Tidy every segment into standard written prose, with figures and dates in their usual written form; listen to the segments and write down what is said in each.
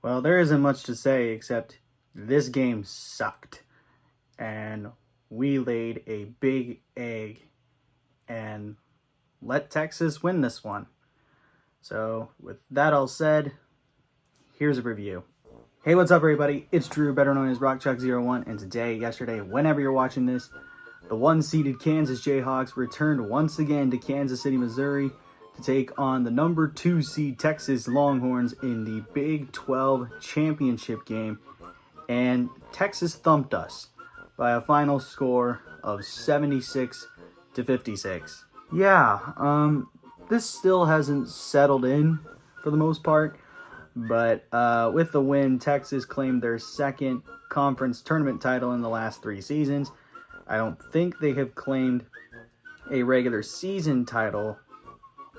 Well, there isn't much to say except this game sucked. And we laid a big egg and let Texas win this one. So, with that all said, here's a review. Hey, what's up, everybody? It's Drew, better known as RockChuck01, and today, yesterday, whenever you're watching this, the one-seeded Kansas Jayhawks returned once again to Kansas City, Missouri to take on the number 2 seed Texas Longhorns in the Big 12 championship game, and Texas thumped us by a final score of 76-56. Yeah, this still hasn't settled in for the most part, but with the win, Texas claimed their second conference tournament title in the last 3 seasons. I don't think they have claimed a regular season title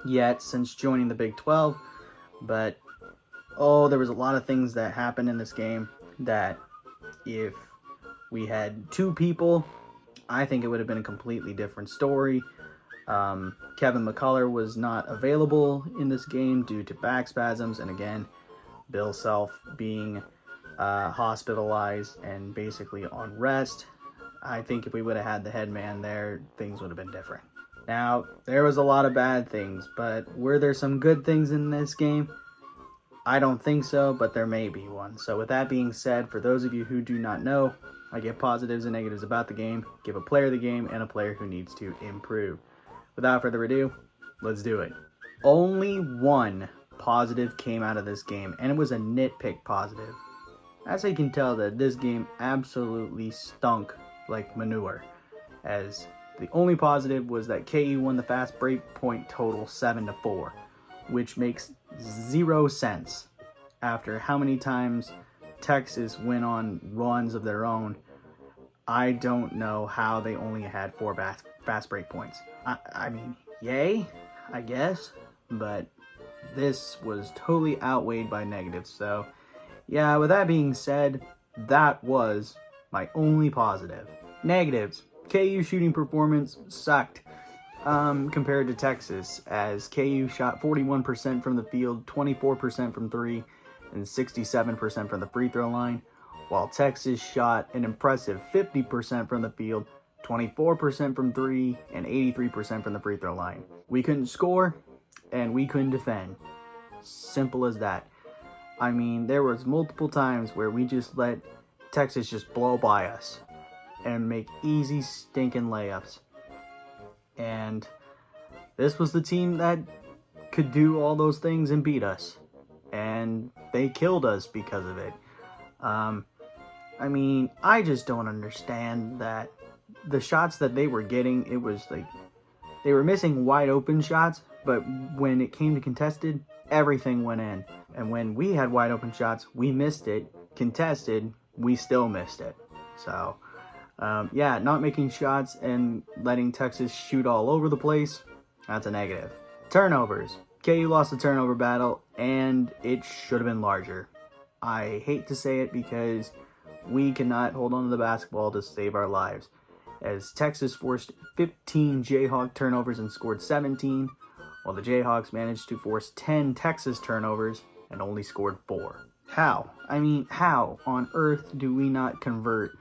yet since joining the Big 12, but there was a lot of things that happened in this game that if we had 2 people, I think it would have been a completely different story. Kevin McCullough was not available in this game due to back spasms, and again, Bill Self being hospitalized and basically on rest. I think if we would have had the head man there, things would have been different. Now, there was a lot of bad things, but were there some good things in this game? I don't think so, but there may be one. So with that being said, for those of you who do not know, I give positives and negatives about the game, give a player the game, and a player who needs to improve. Without further ado, let's do it. Only one positive came out of this game, and it was a nitpick positive. As you can tell that this game absolutely stunk like manure, as the only positive was that KU won the fast break point total 7-4, which makes 0 sense after how many times Texas went on runs of their own. I don't know how they only had 4 fast break points. I mean, yay, I guess, but this was totally outweighed by negatives. So, yeah, with that being said, that was my only positive. Negatives. KU shooting performance sucked compared to Texas, as KU shot 41% from the field, 24% from 3, and 67% from the free throw line, while Texas shot an impressive 50% from the field, 24% from 3, and 83% from the free throw line. We couldn't score, and we couldn't defend. Simple as that. I mean, there was multiple times where we just let Texas just blow by us and make easy stinking layups. And this was the team that could do all those things and beat us. And they killed us because of it. I mean, I just don't understand that the shots that they were getting, it was like they were missing wide open shots, but when it came to contested, everything went in. And when we had wide open shots, we missed it. Contested, we still missed it. So, yeah, not making shots and letting Texas shoot all over the place, that's a negative. Turnovers. KU lost the turnover battle, and it should have been larger. I hate to say it because we cannot hold on to the basketball to save our lives, as Texas forced 15 Jayhawk turnovers and scored 17, while the Jayhawks managed to force 10 Texas turnovers and only scored 4. How? I mean, how on earth do we not convert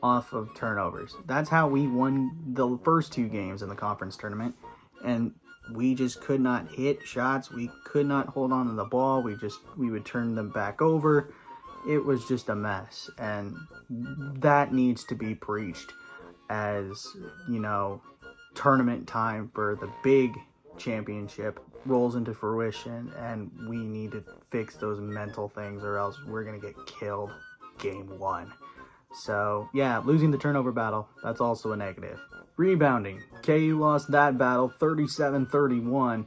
off of turnovers? That's how we won the first 2 games in the conference tournament, and we just could not hit shots. We could not hold on to the ball. We would turn them back over. It was just a mess, and that needs to be preached as, you know, tournament time for the big championship rolls into fruition, and we need to fix those mental things or else we're going to get killed game 1. So, yeah, losing the turnover battle, that's also a negative. Rebounding. KU lost that battle 37-31,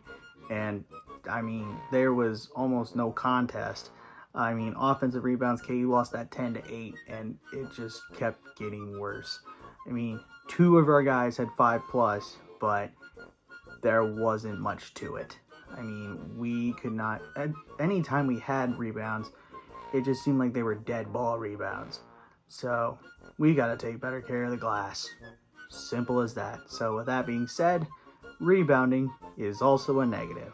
and, I mean, there was almost no contest. I mean, offensive rebounds, KU lost that 10-8, and it just kept getting worse. I mean, 2 of our guys had 5+, but there wasn't much to it. I mean, we could not, any time we had rebounds, it just seemed like they were dead ball rebounds. So, we gotta take better care of the glass. Simple as that. So with that being said, rebounding is also a negative.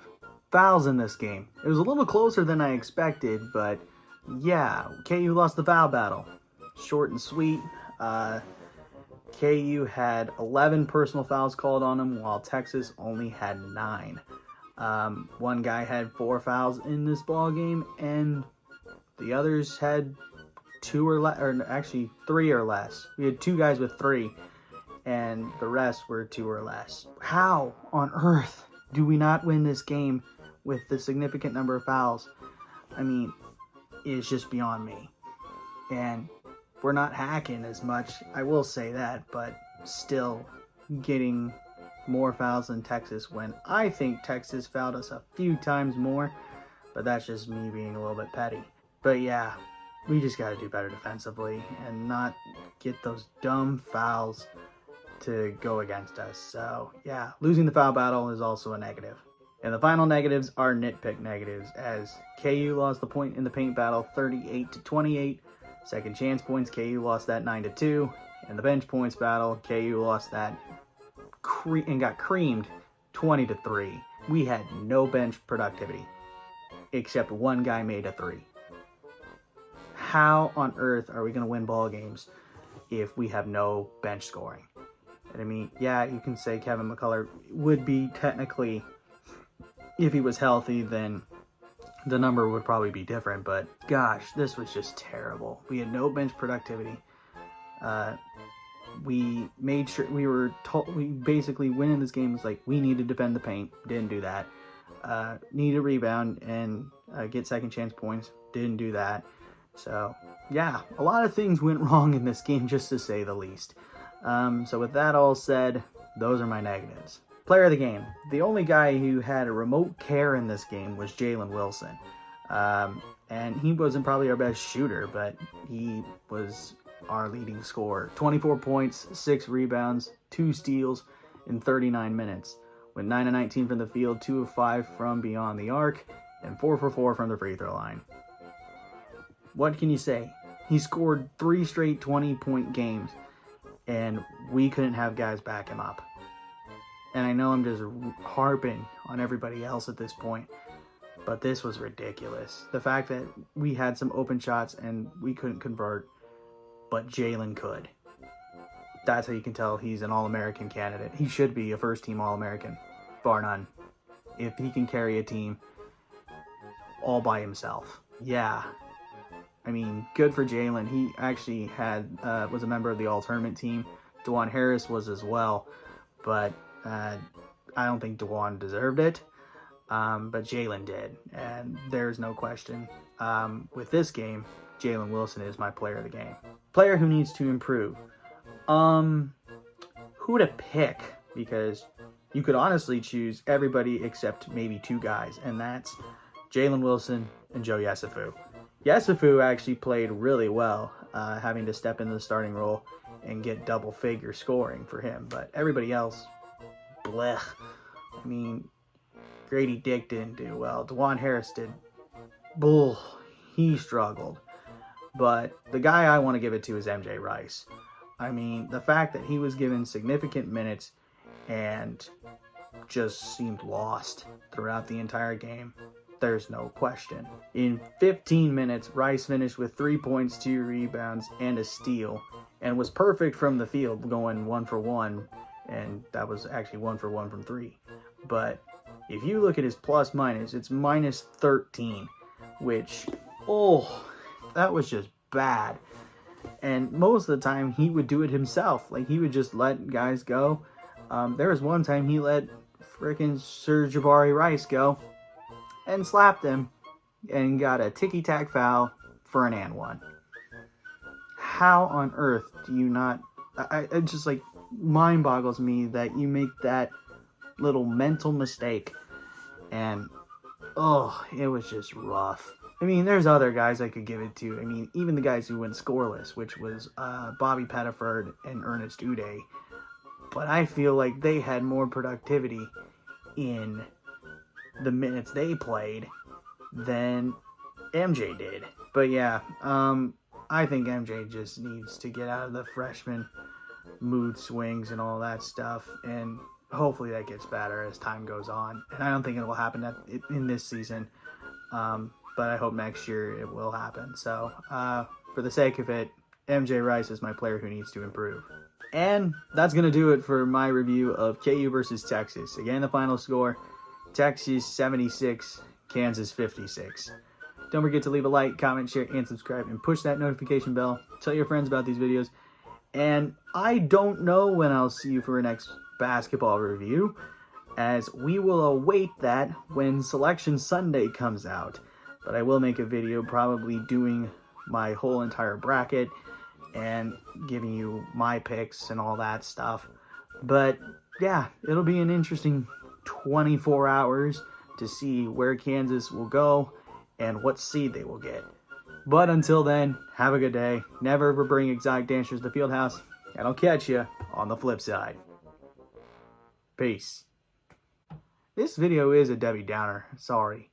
Fouls in this game. It was a little closer than I expected, but Yeah, KU lost the foul battle. Short and sweet. KU had 11 personal fouls called on them, while Texas only had 9. One guy had 4 fouls in this ball game, and the others had 2 or less, or actually 3 or less. We had 2 guys with 3, and the rest were 2 or less. How on earth do we not win this game with the significant number of fouls? I mean, it's just beyond me. And we're not hacking as much, I will say that, but still getting more fouls than Texas, when I think Texas fouled us a few times more, but that's just me being a little bit petty. But yeah, we just got to do better defensively and not get those dumb fouls to go against us. So yeah, losing the foul battle is also a negative. And the final negatives are nitpick negatives, as KU lost the point in the paint battle 38-28. Second chance points, KU lost that 9-2. In the bench points battle, KU lost that and got creamed 20-3. We had no bench productivity, except one guy made a 3. How on earth are we going to win ball games if we have no bench scoring? And I mean, yeah, you can say Kevin McCullough would be technically, if he was healthy, then the number would probably be different. But gosh, this was just terrible. We had no bench productivity. We made sure we basically winning this game was like, we need to defend the paint. Didn't do that. Need to rebound and get second chance points. Didn't do that. So yeah, a lot of things went wrong in this game, just to say the least. So with that all said, those are my negatives. Player of the game. The only guy who had a remote care in this game was Jalen Wilson. And he wasn't probably our best shooter, but he was our leading scorer. 24 points, 6 rebounds, 2 steals in 39 minutes. With 9 of 19 from the field, 2 of 5 from beyond the arc, and 4 for 4 from the free throw line. What can you say? He scored 3 straight 20-point games, and we couldn't have guys back him up. And I know I'm just harping on everybody else at this point, but this was ridiculous. The fact that we had some open shots and we couldn't convert, but Jalen could. That's how you can tell he's an All-American candidate. He should be a first-team All-American, bar none. If he can carry a team all by himself. Yeah. I mean, good for Jalen. He actually was a member of the All-Tournament team. DeJuan Harris was as well, but I don't think DeJuan deserved it, but Jalen did, and there's no question. With this game, Jalen Wilson is my player of the game. Player who needs to improve. Who to pick? Because you could honestly choose everybody except maybe 2 guys, and that's Jalen Wilson and Joe Yesufu. Yesufu actually played really well, having to step into the starting role and get double-figure scoring for him, but everybody else, blech. I mean, Grady Dick didn't do well. DeJuan Harris did. Bull. He struggled. But the guy I want to give it to is MJ Rice. I mean, the fact that he was given significant minutes and just seemed lost throughout the entire game, there's no question. In 15 minutes, Rice finished with 3 points, 2 rebounds, and a steal, and was perfect from the field, going 1 for 1, and that was actually 1 for 1 from 3. But if you look at his plus minus, it's minus 13, which, that was just bad. And most of the time, he would do it himself. Like, he would just let guys go. There was one time he let frickin' Sir'Jabari Rice go and slapped him and got a ticky-tack foul for an and one. How on earth do you not... it just, like, mind boggles me that you make that little mental mistake. And, it was just rough. I mean, there's other guys I could give it to. I mean, even the guys who went scoreless, which was Bobby Pettiford and Ernest Uday. But I feel like they had more productivity in the minutes they played than MJ did. But yeah, I think MJ just needs to get out of the freshman mood swings and all that stuff, and hopefully that gets better as time goes on. And I don't think it will happen in this season. but I hope next year it will happen. So, for the sake of it, MJ Rice is my player who needs to improve. And that's going to do it for my review of KU versus Texas. Again, the final score, Texas 76, Kansas 56. Don't forget to leave a like, comment, share, and subscribe, and push that notification bell. Tell your friends about these videos. And I don't know when I'll see you for our next basketball review, as we will await that when Selection Sunday comes out. But I will make a video probably doing my whole entire bracket and giving you my picks and all that stuff. But yeah, it'll be an interesting 24 hours to see where Kansas will go and what seed they will get. But until then, have a good day. Never ever bring exotic dancers to the field house, and I'll catch you on the flip side. Peace. This video is a Debbie Downer, sorry.